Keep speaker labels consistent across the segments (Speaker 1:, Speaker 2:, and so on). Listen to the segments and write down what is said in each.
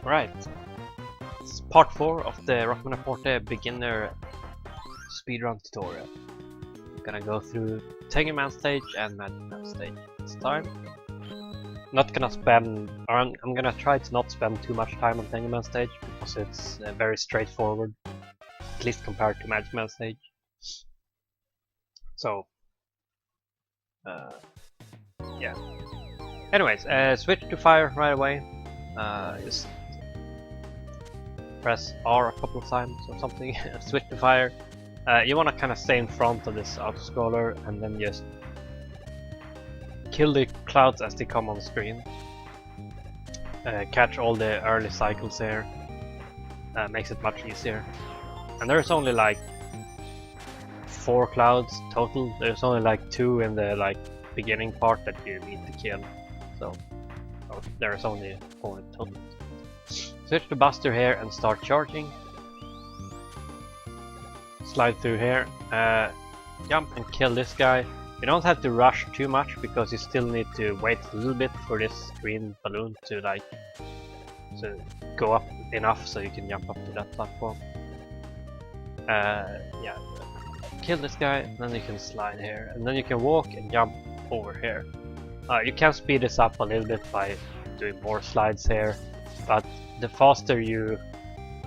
Speaker 1: Right, it's part 4 of the Rockman Forte beginner speedrun tutorial. I'm gonna go through Tengu Man stage and Magic Man stage this time. Not gonna spend, or I'm gonna try to not spend too much time on Tengu Man stage because it's very straightforward, at least compared to Magic Man stage. So, yeah. Anyways, switch to fire right away. Just press R a couple of times or something. Switch to fire. You want to kind of stay in front of this auto-scroller and then just kill the clouds as they come on the screen. Catch all the early cycles here. Makes it much easier. And there's only like 4 clouds total. There's only like 2 in the beginning part that you need to kill. So there's only 4 in total. Switch to Buster here and start charging. Slide through here, jump and kill this guy. You don't have to rush too much because you still need to wait a little bit for this green balloon to go up enough so you can jump up to that platform. Yeah, kill this guy, and then you can slide here, and then you can walk and jump over here. You can speed this up a little bit by doing more slides here, but the faster you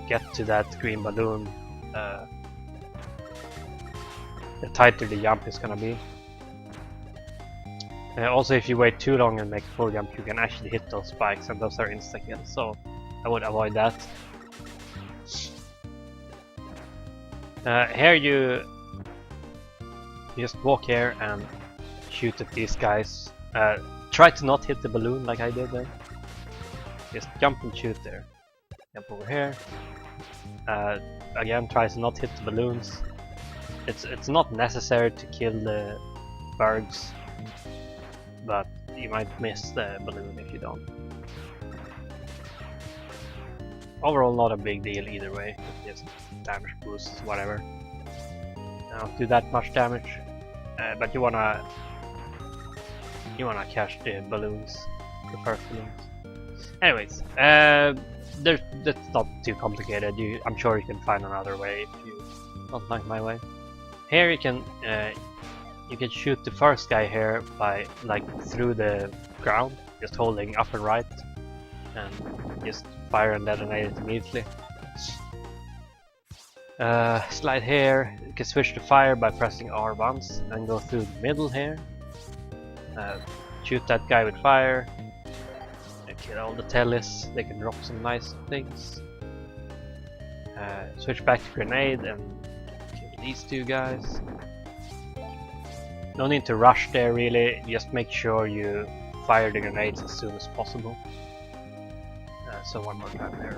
Speaker 1: get to that green balloon, the tighter the jump is gonna be. Also, if you wait too long and make a full jump, you can actually hit those spikes, and those are insta kills, so I would avoid that. Here you just walk here and shoot at these guys. Try to not hit the balloon like I did there. Just jump and shoot there. Jump over here. Again, try to not hit the balloons. It's not necessary to kill the birds, but you might miss the balloon if you don't. Overall, not a big deal either way. Just damage boosts, whatever. Don't do that much damage, but you wanna catch the balloons, the first balloons. Anyways, that's not too complicated. I'm sure you can find another way if you don't like my way. Here you can shoot the first guy here by through the ground, just holding up and right, and just fire and detonate it immediately. Slide here. You can switch to fire by pressing R once, and go through the middle here. Shoot that guy with fire. Kill all the tellies, they can drop some nice things. Switch back to grenade and kill these 2 guys. No need to rush there really, just make sure you fire the grenades as soon as possible. So one more time there.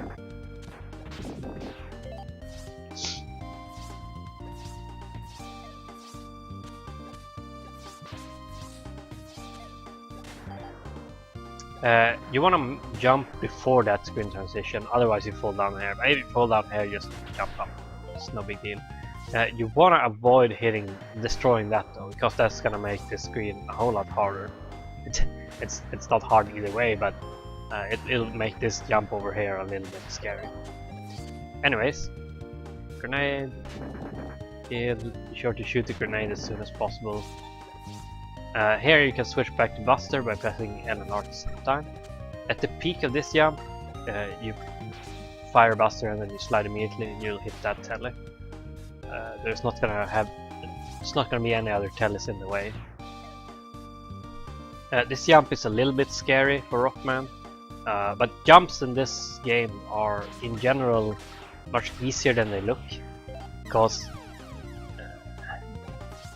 Speaker 1: You want to jump before that screen transition, otherwise you fall down here. But if you fall down here, just jump up. It's no big deal. You want to avoid destroying that though, because that's gonna make the screen a whole lot harder. It's not hard either way, but it'll make this jump over here a little bit scary. Anyways, grenade. Be sure to shoot the grenade as soon as possible. Here you can switch back to Buster by pressing L and R at the same time. At the peak of this jump, you fire Buster and then you slide immediately and you'll hit that telly. It's not gonna be any other tellies in the way. This jump is a little bit scary for Rockman, but jumps in this game are in general much easier than they look, because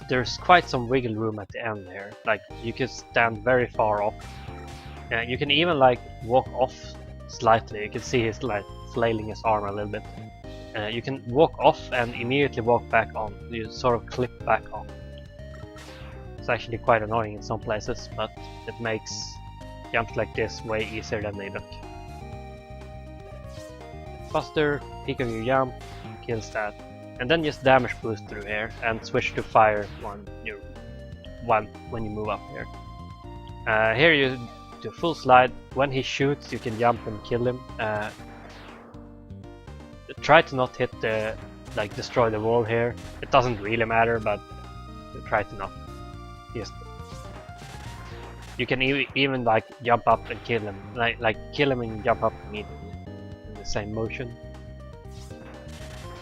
Speaker 1: there's quite some wiggle room at the end here. Like, you can stand very far off. You can even walk off slightly. You can see he's flailing his arm a little bit. You can walk off and immediately walk back on. You sort of clip back on. It's actually quite annoying in some places, but it makes jumps like this way easier than they look. Buster, peak of your jump, kills that. And then just damage boost through here and switch to fire when you move up here. Here you do full slide. When he shoots, you can jump and kill him. try to not hit the, like, destroy the wall here. It doesn't really matter, but try to not. Just you can even like jump up and kill him, like kill him and jump up immediately in the same motion,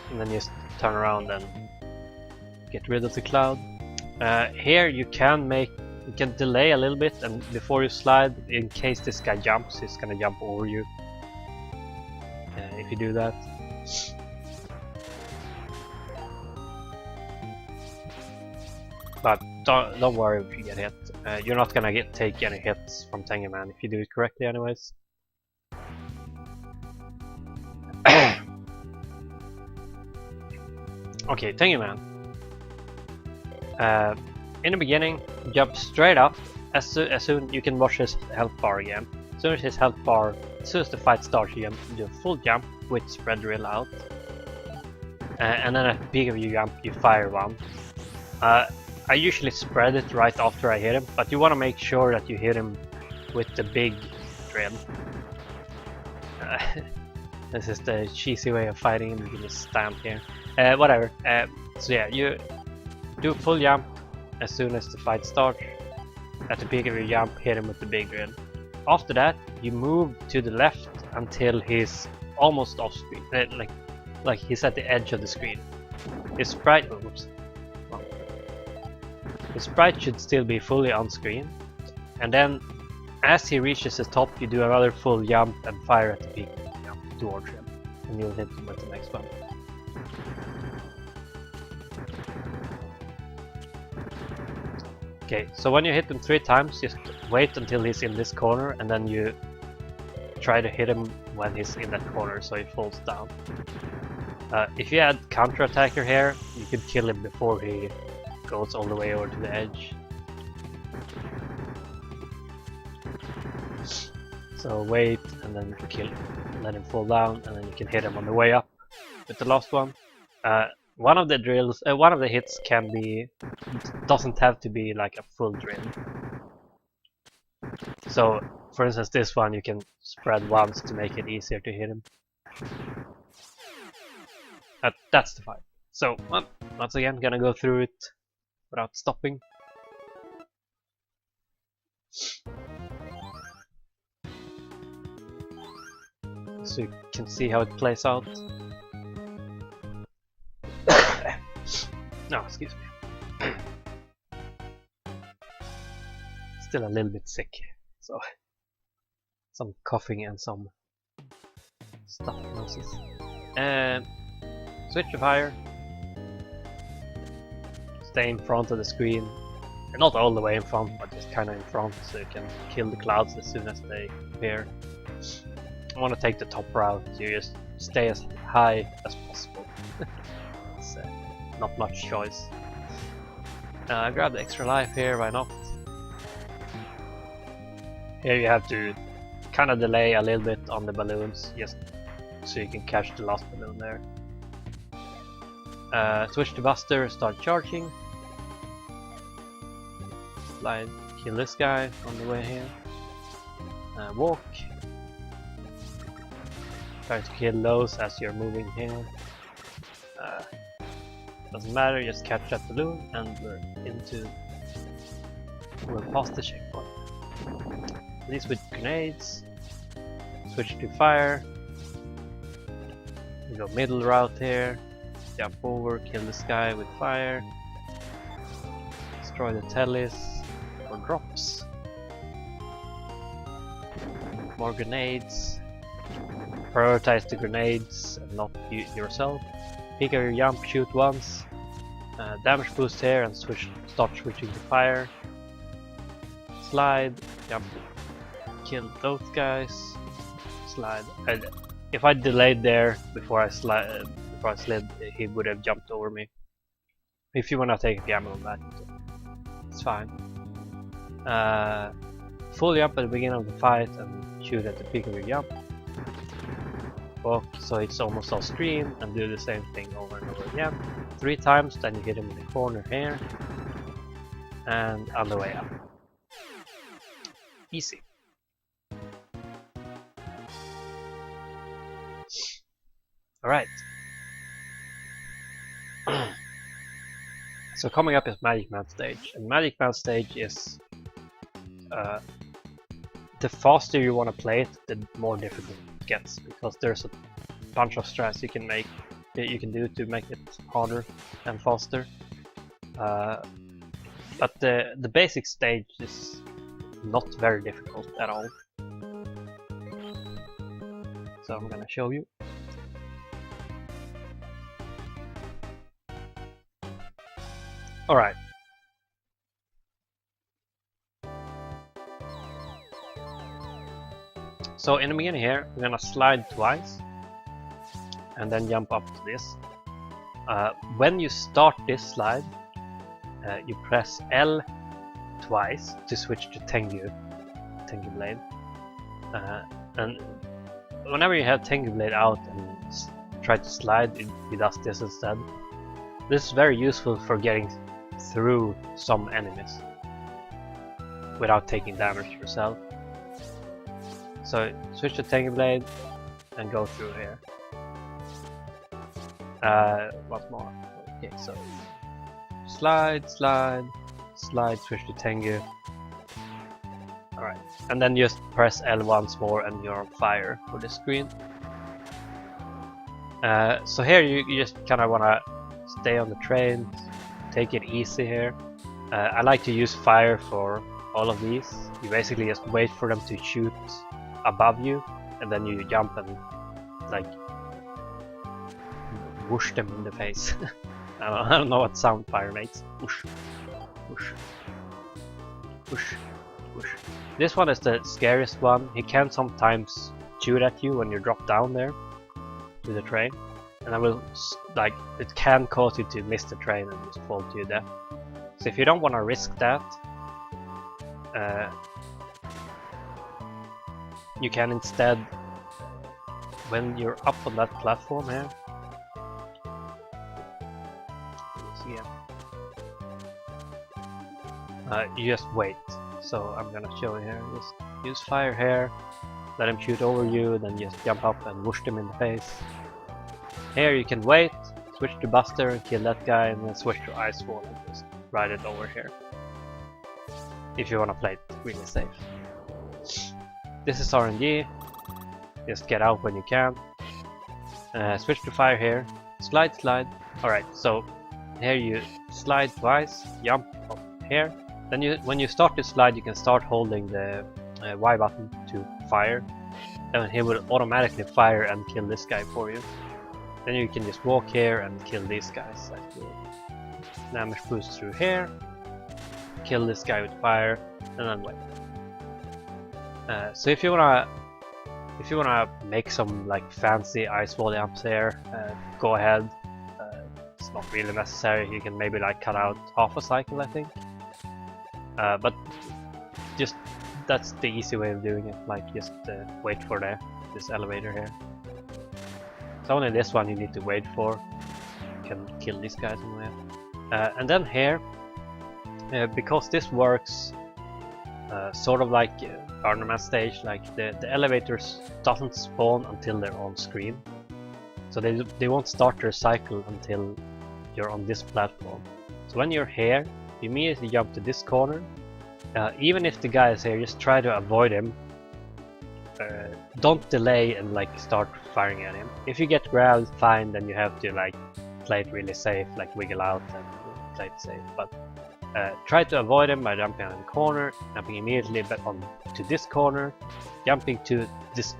Speaker 1: and then just turn around and get rid of the cloud. Here you can delay a little bit, and before you slide, in case this guy jumps, he's gonna jump over you. If you do that. But don't worry if you get hit. You're not gonna take any hits from Tengu Man if you do it correctly anyways. Okay, Tengu Man. In the beginning, jump straight up. As soon you can watch his health bar again. As soon as the fight starts, you do a full jump with spread drill out. And then at the peak of your jump, you fire one. I usually spread it right after I hit him, but you want to make sure that you hit him with the big drill. This is the cheesy way of fighting him. You can just stand here. Whatever. So yeah, you do a full jump as soon as the fight starts. At the peak of your jump, hit him with the big drill. After that, you move to the left until he's almost off screen, like he's at the edge of the screen. His sprite, his sprite should still be fully on screen, and then as he reaches the top, you do another full jump and fire at the peak towards him, and you'll hit him with the next one. Okay, so when you hit him 3 times, just wait until he's in this corner, and then you try to hit him when he's in that corner, so he falls down. If you had counter-attacker here, you could kill him before he goes all the way over to the edge. So wait, and then kill him, let him fall down, and then you can hit him on the way up with the last one. One of the drills, one of the hits doesn't have to be like a full drill. So, for instance, this one you can spread once to make it easier to hit him. That's the fight. So, once again, gonna go through it without stopping. So you can see how it plays out. No, excuse me. Still a little bit sick, so some coughing and some stuffed noses. Switch to fire. Stay in front of the screen. And not all the way in front, but just kind of in front, so you can kill the clouds as soon as they appear. I want to take the top route. You just stay as high as possible. It's not much choice. Grab the extra life here, why not? Here you have to kind of delay a little bit on the balloons, just so you can catch the last balloon there. Switch to Buster, start charging. Slide, kill this guy on the way here. Walk. Try to kill those as you're moving here. Doesn't matter, just catch that balloon and we're past the checkpoint. These with grenades. Switch to fire. We go middle route here. Jump over, kill this guy with fire. Destroy the tellies for drops. More grenades. Prioritize the grenades and not yourself. Pick up your jump, shoot once. Damage boost here and start switching to fire. Slide, jump, kill those guys. Slide. If I delayed there before I slid, he would have jumped over me. If you wanna take a gamble on that, it's fine. Full jump at the beginning of the fight and shoot at the peak of your jump. Walk so it's almost off screen and do the same thing over and over again. 3 times, then you hit him in the corner here. And on the way up. Easy. Alright. So coming up is Magic Man stage, and Magic Man stage is the faster you want to play it, the more difficult it gets, because there's a bunch of strats you can do to make it harder and faster. But the basic stage is not very difficult at all. So I'm gonna show you. Alright. So in the beginning here, we're gonna slide twice and then jump up to this. When you start this slide, you press L twice to switch to Tengu blade. And whenever you have Tengu blade out and try to slide, it does this instead. This is very useful for getting through some enemies without taking damage yourself. So switch to Tengu blade and go through here. Once more. Okay, so slide, switch to Tengu. Alright, and then just press L once more and you're on fire for the screen. So here you just kind of want to stay on the train, take it easy here. I like to use fire for all of these. You basically just wait for them to shoot above you, and then you jump and like whoosh them in the face. I don't know what sound fire makes. Whoosh, whoosh, whoosh, whoosh. This one is the scariest one. He can sometimes shoot at you when you drop down there to the train, and it can cause you to miss the train and just fall to your death. So if you don't want to risk that, you can instead, when you're up on that platform here, you just wait. So I'm gonna show you here. Just use fire here, let him shoot over you, then just jump up and whoosh them in the face. Here you can wait, switch to Buster and kill that guy, and then switch to Ice Wall and just ride it over here. If you want to play it really safe. This is RNG, just get out when you can. Switch to fire here, slide. Alright, so here you slide twice, jump up here. Then when you start the slide, you can start holding the Y button to fire. And he will automatically fire and kill this guy for you. Then you can just walk here and kill these guys. Damage boost through here, kill this guy with fire, and then wait. So if you wanna make some like fancy ice wall jumps here, go ahead. It's not really necessary. You can maybe like cut out half a cycle, I think. But just that's the easy way of doing it. Like just wait for this elevator here. It's only this one you need to wait for. You can kill these guys in there. And then here, because this works sort of like Rockman stage, like the elevators doesn't spawn until they're on screen. So they won't start their cycle until you're on this platform. So when you're here, you immediately jump to this corner. Even if the guy is here, just try to avoid him. Don't delay and like start firing at him. If you get grabbed, fine, then you have to like play it really safe, like wiggle out and play it safe. But try to avoid him by jumping on the corner, jumping immediately back on to this corner, jumping to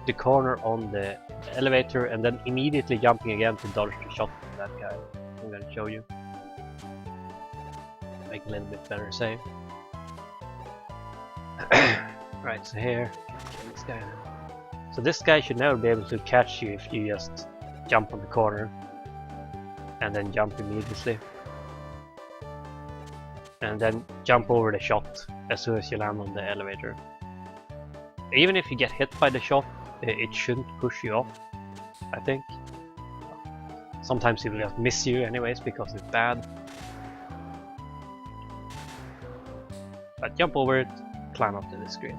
Speaker 1: the corner on the elevator, and then immediately jumping again to dodge the shot from that guy. I'm gonna show you. Make a little bit better save. Right, so here, kill this guy now. So this guy should never be able to catch you if you just jump on the corner and then jump immediately. And then jump over the shot as soon as you land on the elevator. Even if you get hit by the shot, it shouldn't push you off, I think. Sometimes it will just miss you anyways because it's bad. But jump over it, climb up to the screen.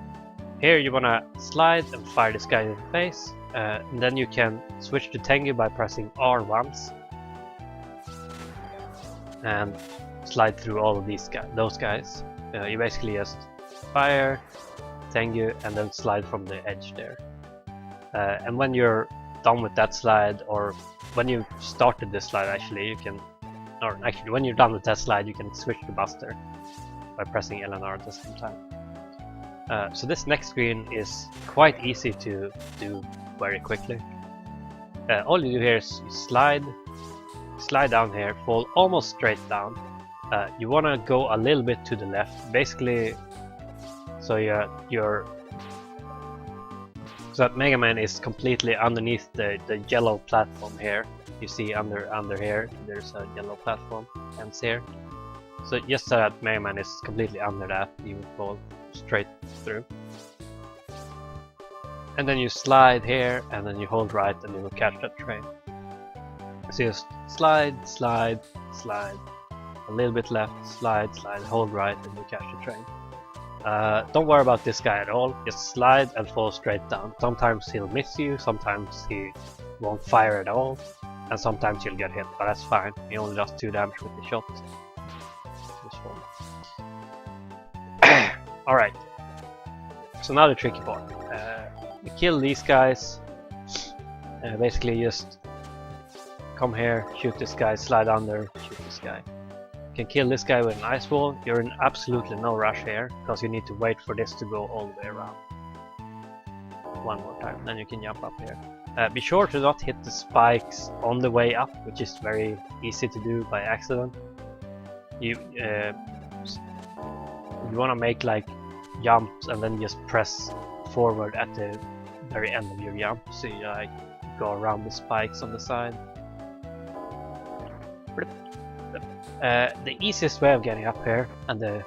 Speaker 1: here you wanna slide and fire this guy in the face, and then you can switch to Tengu by pressing R once and slide through all of those guys. You basically just fire, Tengu, and then slide from the edge there. And when you're done with that slide, or when you started this slide actually, you can, or actually when you're done with that slide, you can switch to Buster by pressing L and R at the same time. So this next screen is quite easy to do very quickly. All you do here is you slide down here, fall almost straight down. You want to go a little bit to the left, basically, so so that Mega Man is completely underneath the yellow platform here. You see under here, there's a yellow platform, ends here. So just so that Mega Man is completely under that, you fall straight through. And then you slide here, and then you hold right, and you will catch that train. So just slide, slide, slide, a little bit left, slide, slide, hold right, and you catch the train. Don't worry about this guy at all, just slide and fall straight down. Sometimes he'll miss you, sometimes he won't fire at all, and sometimes you'll get hit, but that's fine. He only does 2 damage with the shot. Alright, so now the tricky part. You kill these guys, basically just come here, shoot this guy, slide under, shoot this guy. You can kill this guy with an ice wall. You're in absolutely no rush here, because you need to wait for this to go all the way around. One more time, then you can jump up here. Be sure to not hit the spikes on the way up, which is very easy to do by accident. You want to make like jumps and then just press forward at the very end of your jump, so you like go around the spikes on the side. The easiest way of getting up here, and the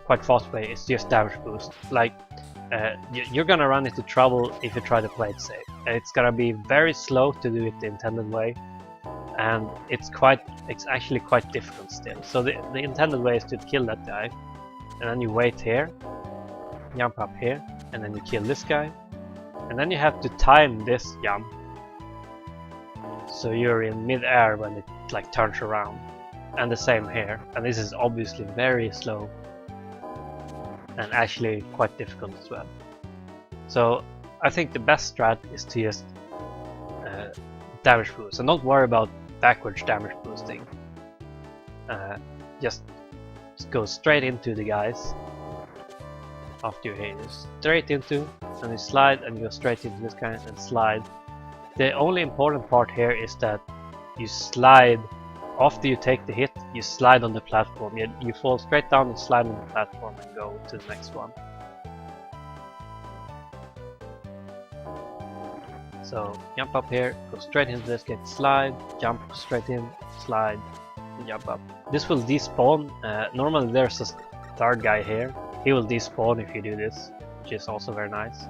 Speaker 1: quite fast way, is just damage boost. Like you're gonna run into trouble if you try to play it safe. It's gonna be very slow to do it the intended way, and it's actually quite difficult still. So the intended way is to kill that guy, and then you wait here, jump up here, and then you kill this guy, and then you have to time this jump so you're in mid-air when it like turns around, and the same here. And this is obviously very slow and actually quite difficult as well. So I think the best strat is to just damage boost, and don't worry about backwards damage boosting. Just go straight into the guys after you hit, straight into, and you slide and you go straight into this guy and slide. The only important part here is that you slide after you take the hit. You slide on the platform. You fall straight down and slide on the platform and go to the next one. So jump up here, go straight into this, get slide, jump straight in, slide, and jump up. This will despawn. Normally there's a third guy here. He will despawn if you do this, which is also very nice.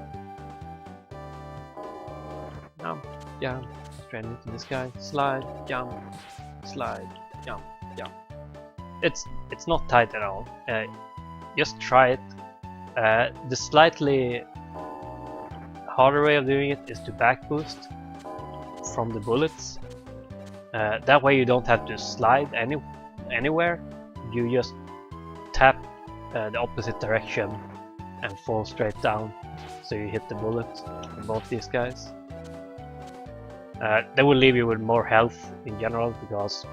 Speaker 1: Jump, straight into this guy, slide, jump, jump. It's not tight at all. Just try it. The slightly harder way of doing it is to back boost from the bullets. That way you don't have to slide anywhere. You just tap the opposite direction and fall straight down, so you hit the bullets in both these guys. They will leave you with more health in general, because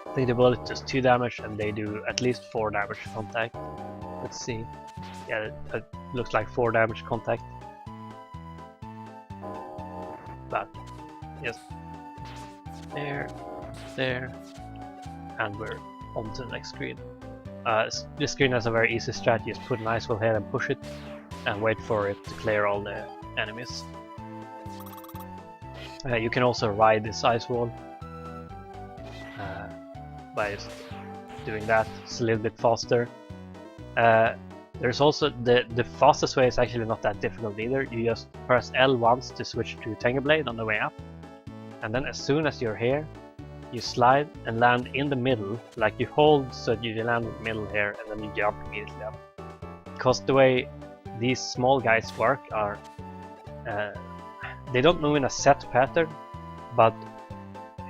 Speaker 1: I think the bullet does 2 damage and they do at least 4 damage contact. Let's see. Yeah, it looks like 4 damage contact. But yes, there, and we're on to the next screen. This screen has a very easy strat. You just put an ice wall here and push it, and wait for it to clear all the enemies. You can also ride this ice wall by just doing that. It's a little bit faster. There's also the fastest way is actually not that difficult either. You just press L once to switch to Tengu Blade on the way up, and then as soon as you're here, you slide and land in the middle. Like you hold so that you land in the middle here, and then you jump immediately up. Because the way these small guys work are they don't move in a set pattern, but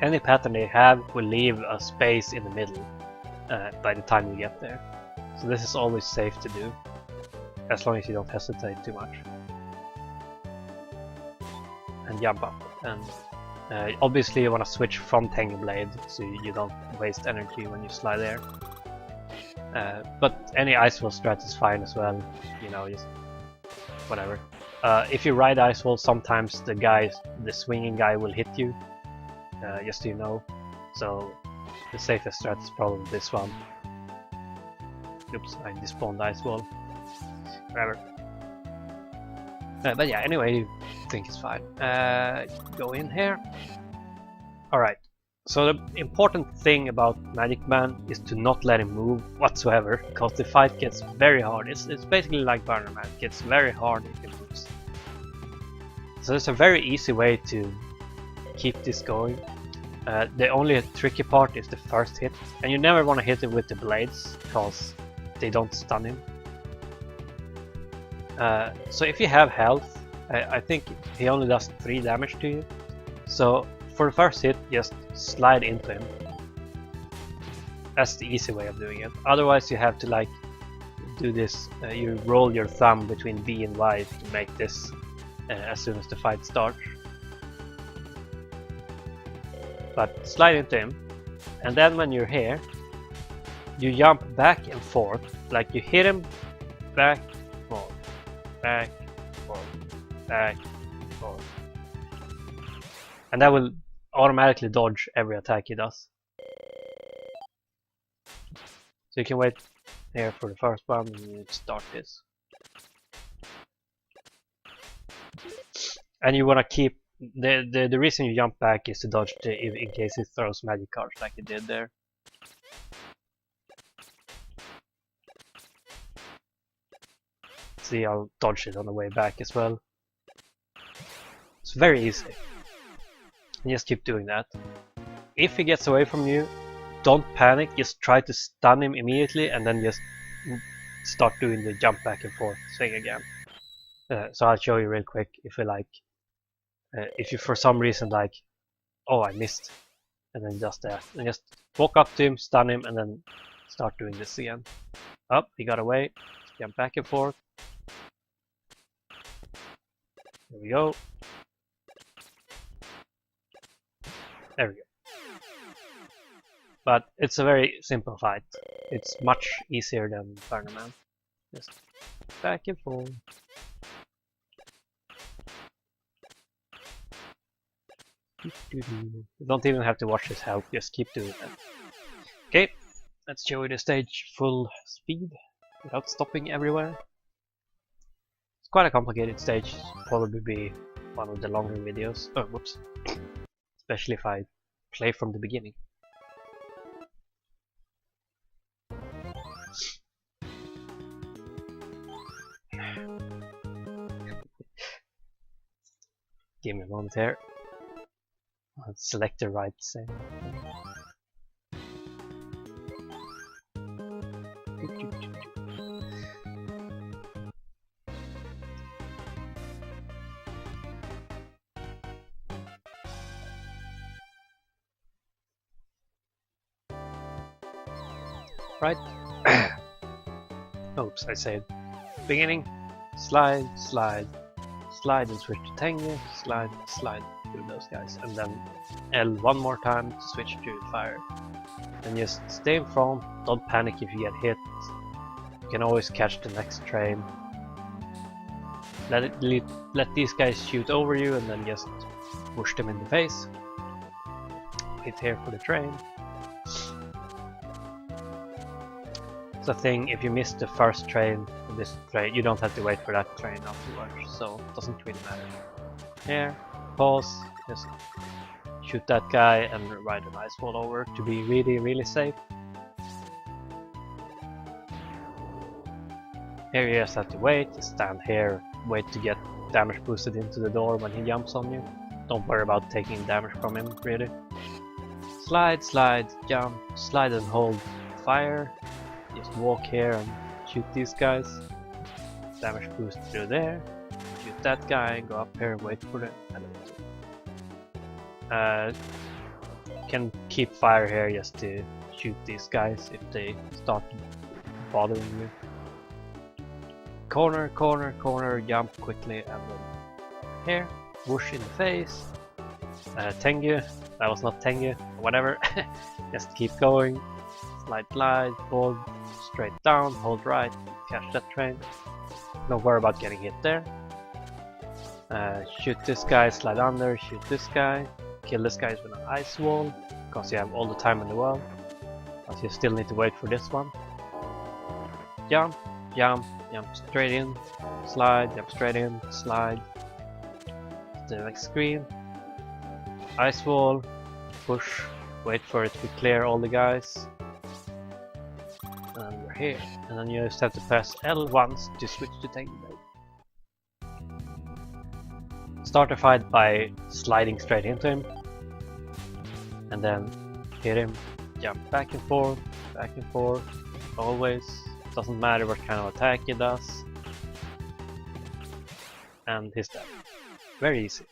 Speaker 1: any pattern they have will leave a space in the middle by the time you get there. So this is always safe to do, as long as you don't hesitate too much. And jump up. And obviously you want to switch from Tengu blade so you don't waste energy when you slide there. But any ice wall strat is fine as well, you know, just whatever. If you ride ice wall, sometimes the swinging guy will hit you, just so you know. So the safest strat is probably this one. Oops, I despawned ice wall. Whatever. But yeah, anyway, I think it's fine. Go in here. Alright. So the important thing about Magic Man is to not let him move whatsoever, because the fight gets very hard. It's basically like Burner Man. It gets very hard if he moves. So there's a very easy way to keep this going. The only tricky part is the first hit, and you never want to hit it with the blades, because they don't stun him. So if you have health, I think he only does 3 damage to you. So for the first hit, just slide into him. That's the easy way of doing it. Otherwise you have to like do this, you roll your thumb between B and Y to make this as soon as the fight starts. But slide into him, and then when you're here, you jump back and forth, like you hit him, back, forth, back, forth, back, forth. And that will automatically dodge every attack he does. So you can wait here for the first one and you start this. And you want to keep the reason you jump back is to dodge in case he throws magic cards like he did there. See, I'll dodge it on the way back as well. It's very easy. And just keep doing that. If he gets away from you, don't panic, just try to stun him immediately and then just start doing the jump back and forth thing again. So I'll show you real quick if you like. If you for some reason like, oh I missed, and then just that, and just walk up to him, stun him, and then start doing this again. Up, he got away, jump back and forth. There we go. There we go. But it's a very simple fight. It's much easier than Burner Man. Just back and forth. You don't even have to watch his health, just keep doing that. Okay, let's show you the stage full speed without stopping everywhere. It's quite a complicated stage, probably be one of the longer videos. Oh, whoops. Especially if I play from the beginning. Give me a moment here. I'll select the right save. Right. Oops, I said beginning. Slide, slide, slide and switch to Tengu. Slide, slide through those guys. And then L one more time to switch to fire. And just stay in front. Don't panic if you get hit. You can always catch the next train. Let these guys shoot over you and then just push them in the face. Wait here for the train. It's a thing, if you miss the first train of this train, you don't have to wait for that train afterwards, so it doesn't really matter. Here, pause, just shoot that guy and ride an ice wall over to be really safe. Here you just have to wait, just stand here, wait to get damage boosted into the door when he jumps on you. Don't worry about taking damage from him, really. Slide, slide, jump, slide and hold fire. Just walk here and shoot these guys. damage boost through there. Shoot that guy, go up here, wait for the elevator. Can keep fire here just to shoot these guys if they start bothering you. Corner, corner, corner, jump quickly, and then here, whoosh in the face. Tengu, that was not Tengu, whatever. Just keep going. Slide, glide, hold straight down, hold right, catch that train. Don't worry about getting hit there. Shoot this guy, slide under, shoot this guy. Kill this guy with an ice wall, because you have all the time in the world. But you still need to wait for this one. Jump, jump, jump straight in, slide, jump straight in, slide. The next screen. Ice wall, push, wait for it to clear all the guys. And we're here. And then you just have to press L once to switch to Tengu mode. Start a fight by sliding straight into him. And then hit him, jump back and forth, always. Doesn't matter what kind of attack he does. And he's dead. Very easy.